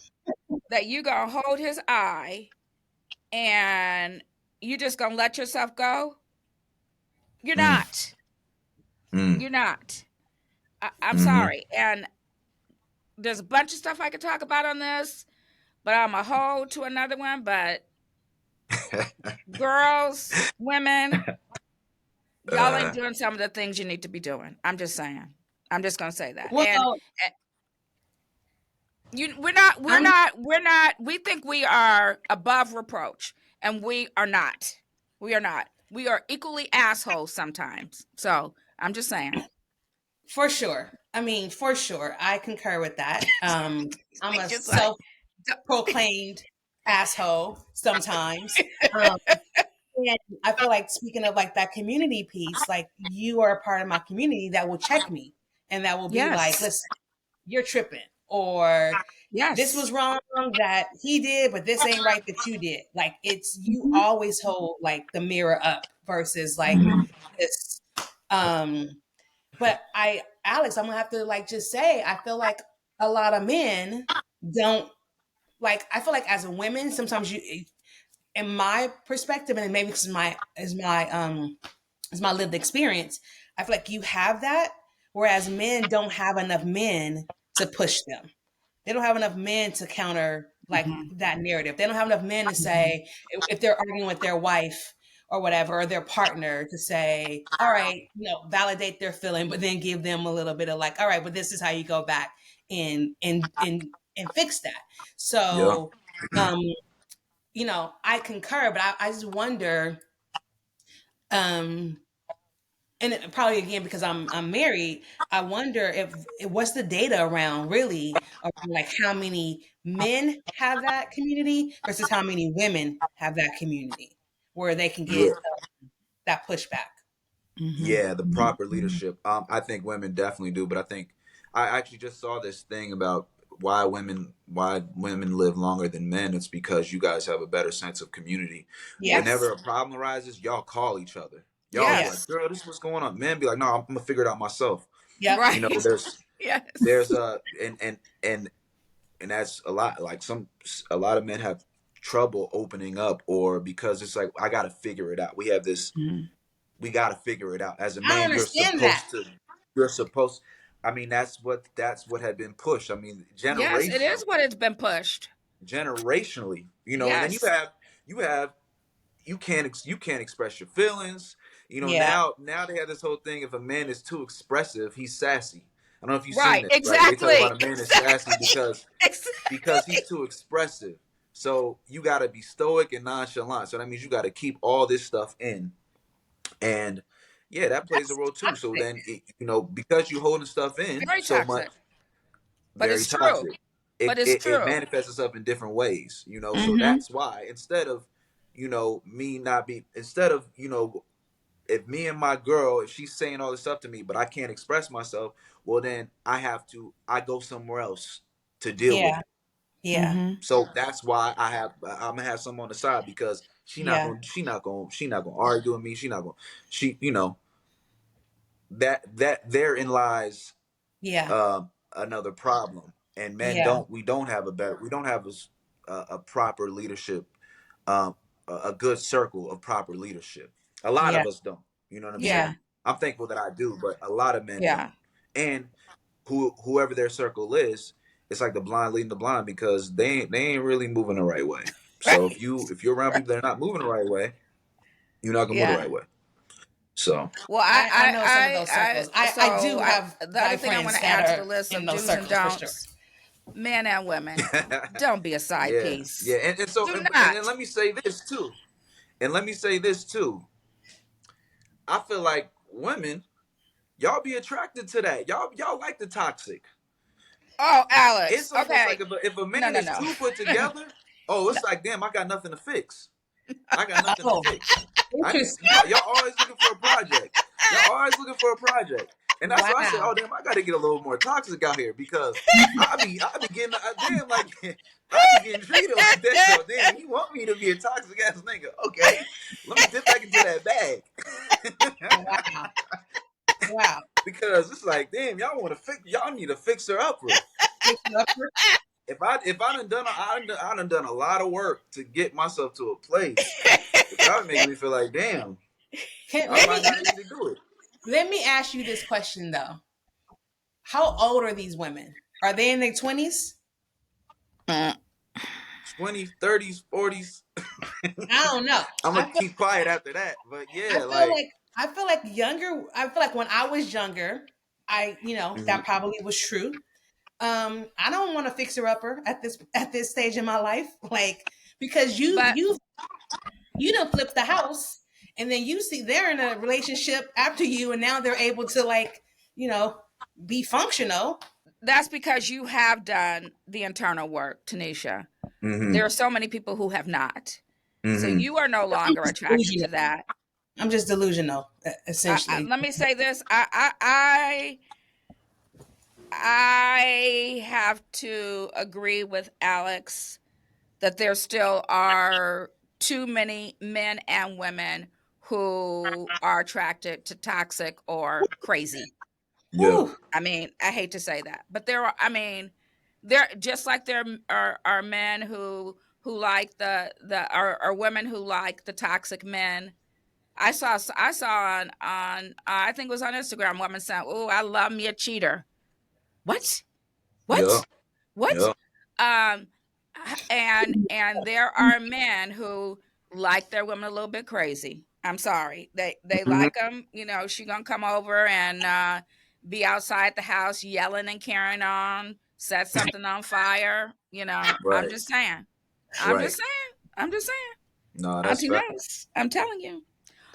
that you gonna hold his eye and you just gonna let yourself go, you're Mm. not. Mm. You're not. I'm Mm-hmm. sorry. And there's a bunch of stuff I could talk about on this, but I'm a hold to another one. But girls, women, y'all ain't uh, doing some of the things you need to be doing. I'm just saying. I'm just gonna say that. And Well, I'm we think we are above reproach, and we are not. We are not. We are equally assholes sometimes. So I'm just saying. for sure. I mean, for sure. I concur with that. I'm a Just like self-proclaimed asshole sometimes. Um, and I feel like speaking of like that community piece, like you are a part of my community that will check me and that will be like, yes. listen, you're tripping, or this was Yes. wrong that he did, but this ain't right that you did. Like it's you Mhm. always hold like the mirror up versus like Mhm. this. Um, but Alex, I'm gonna have to like just say, I feel like a lot of men don't like. I feel like as a women, sometimes you, in my perspective, and maybe this is my lived experience. I feel like you have that, whereas men don't have enough men to push them. They don't have enough men to counter like Mhm. that narrative. They don't have enough men to Mhm. say if they're arguing with their wife or whatever, or their partner, to say, all right, validate their feeling, but then give them a little bit of like, all right, but this is how you go back and fix that. yeah. So um, I concur, but I just wonder, um, and probably again because I'm married, I wonder if what's the data around really around like how many men have that community versus how many women have that community where they can get Yeah. that pushback. Mhm. Yeah, the proper leadership. I think women definitely do, but I think I actually just saw this thing about why women live longer than men. It's because you guys have a better sense of community. Yes. Whenever a problem arises, y'all call each other. Y'all be like, Yes. Yes. "Girl, this is what's going on." Men be like, "No, I'm gonna figure it out myself." Yep. You know, Right. there's Yes. and that's a lot. Like a lot of men have trouble opening up, or because it's like I got to figure it out. Mhm. We got to figure it out. As a I don't man, understand that. you're supposed. I mean, that's what had been pushed. I mean, Yes, it is what it's been pushed. generationally, and then Yes. you have you can't express your feelings. Yeah. Now they have this whole thing. If a man is too expressive, he's sassy. I don't know if you've seen Right. this. Right? They talk Exactly. about a man is sassy Exactly. because he's Exactly. too expressive. So you got to be stoic and nonchalant. So that means you got to keep all this stuff in. And yeah, that plays a That's role too. So toxic. then, because you're holding stuff in Very so toxic. much, But very it's true. toxic. But It, it's it, it true. manifests itself in different ways, So Mhm. that's why instead of, me not be, instead of, if me and my girl, if she's saying all this stuff to me, but I can't express myself, well, then I go somewhere else. to deal with Yeah. it. Yeah. Mm-hmm. So that's why I'm gonna have some on the side because Yeah. she not gonna argue with me. She that therein lies Yeah. another problem. And men Yeah. don't have a better we don't have a proper leadership, um, a good circle of proper leadership. A lot Yeah. of us don't. You know what I'm Yeah. saying? Yeah. I'm thankful that I do, but a lot of men don't. Yeah. And whoever their circle is, it's like the blind leading the blind because they ain't really moving the right way. So Right. if you're around people that are not moving the right way, you're not gonna move the Yeah. right way. So Well, I know some of those circles. I so do have the guy other thing I want friends to that add to the are list in of those do's and circles for sure. don'ts, men and women, don't be a side yeah, piece. yeah, and so Do and then not. let me say this too. And let me say this too. I feel like women, y'all be attracted to that. Y'all like the toxic. Oh, Alex. It's almost like Okay. if a No, man no, is no. too put together, oh, No. it's like damn, I got nothing to fix. I got nothing to Oh, fix. interesting. Y'all always looking for a project. Y'all always looking for a project. And that's why I said, Wow. oh damn, I gotta get a little more toxic out here because I be getting damn like I be getting treated like that. So damn, you want me to be a toxic ass nigga? Okay, let me dip back into that bag. Wow. Wow. Because it's like, damn, y'all need a fixer upper. Fix it up for- If I I done a lot of work to get myself to a place, but y'all making me feel like, damn, Can, I might not need to do it. let me ask you this question though. How old are these women? Are they in their 20s? Mm, 20s, 30s, 40s. I don't know. I'm I gonna feel, keep quiet after that. But I yeah, feel like, like I feel like when I was younger, mhm. that probably was true. I don't want to fix her upper at this stage in my life, like because but you don't flip the house, and then you see they're in a relationship after you, and now they're able to like you know be functional. that's because you have done the internal work, Tanisha. There Mhm. are so many people who have not. So Mhm. you are no I'm longer just attracted to delusional. that. I'm just delusional, essentially. Let me say this. I have to agree with Alex that there still are too many men and women who are attracted to toxic or crazy. Yeah. Whew. I mean, I hate to say that, but there are. I mean, there just like there are men who like the or women who like the toxic men. I saw on I think it was on Instagram. A woman saying, "Oh, I love me a cheater." What? Yeah. What? What? Yeah. Um, and there are men who like their women a little bit crazy. I'm sorry. They Mhm. like them. You know, she gonna come over and be outside the house yelling and carrying on, set something on fire. You know, I'm Right. just saying. I'm Right. just saying. I'm just saying. No, that's Auntie fact. knows. I'm telling you.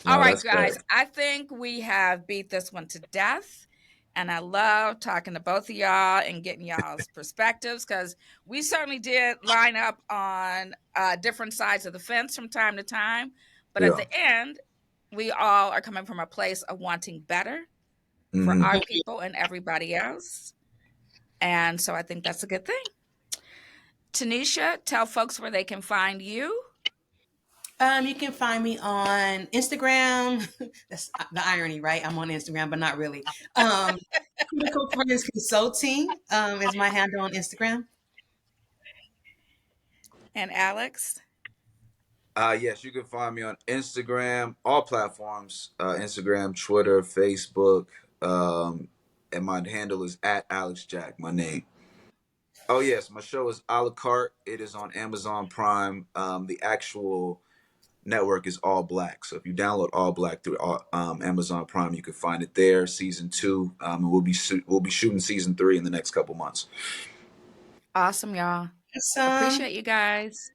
All No, right, that's guys. fact. I think we have beat this one to death. And I love talking to both of y'all and getting y'all's perspectives because we certainly did line up on different sides of the fence from time to time. But at Yeah. the end, we all are coming from a place of wanting better for Mhm. our people and everybody else. And so I think that's a good thing. Tanisha, tell folks where they can find you. You can find me on Instagram. That's the irony, right? I'm on Instagram, but not really. Critical Friends Consulting is my handle on Instagram. And Alex. Yes, you can find me on Instagram, all platforms, Instagram, Twitter, Facebook, and my handle is at Alex Jack, my name. Oh yes, my show is a la carte. It is on Amazon Prime. The actual network is All Black. So if you download All Black through Amazon Prime, you can find it there. Season 2, and we'll be shooting season 3 in the next couple months. Awesome, y'all. Awesome. Appreciate you guys.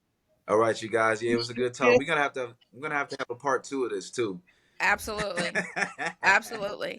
All right, you guys. Yeah, it was a good time. We're gonna have to have a part 2 of this too. Absolutely. Absolutely.